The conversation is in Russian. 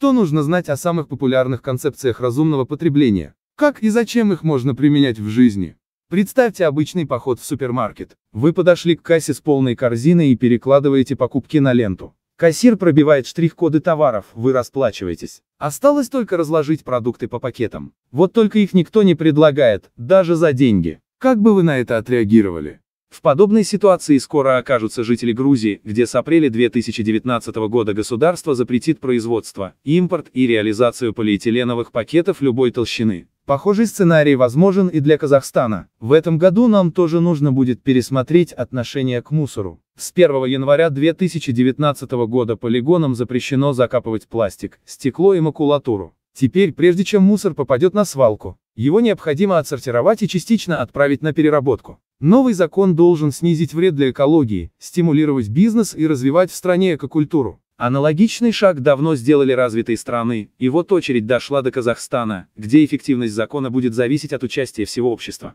Что нужно знать о самых популярных концепциях разумного потребления? Как и зачем их можно применять в жизни? Представьте обычный поход в супермаркет. Вы подошли к кассе с полной корзиной и перекладываете покупки на ленту. Кассир пробивает штрих-коды товаров, вы расплачиваетесь. Осталось только разложить продукты по пакетам. Вот только их никто не предлагает, даже за деньги. Как бы вы на это отреагировали? В подобной ситуации скоро окажутся жители Грузии, где с апреля 2019 года государство запретит производство, импорт и реализацию полиэтиленовых пакетов любой толщины. Похожий сценарий возможен и для Казахстана. В этом году нам тоже нужно будет пересмотреть отношение к мусору. С 1 января 2019 года полигонам запрещено закапывать пластик, стекло и макулатуру. Теперь, прежде чем мусор попадет на свалку, его необходимо отсортировать и частично отправить на переработку. Новый закон должен снизить вред для экологии, стимулировать бизнес и развивать в стране экокультуру. Аналогичный шаг давно сделали развитые страны, и вот очередь дошла до Казахстана, где эффективность закона будет зависеть от участия всего общества.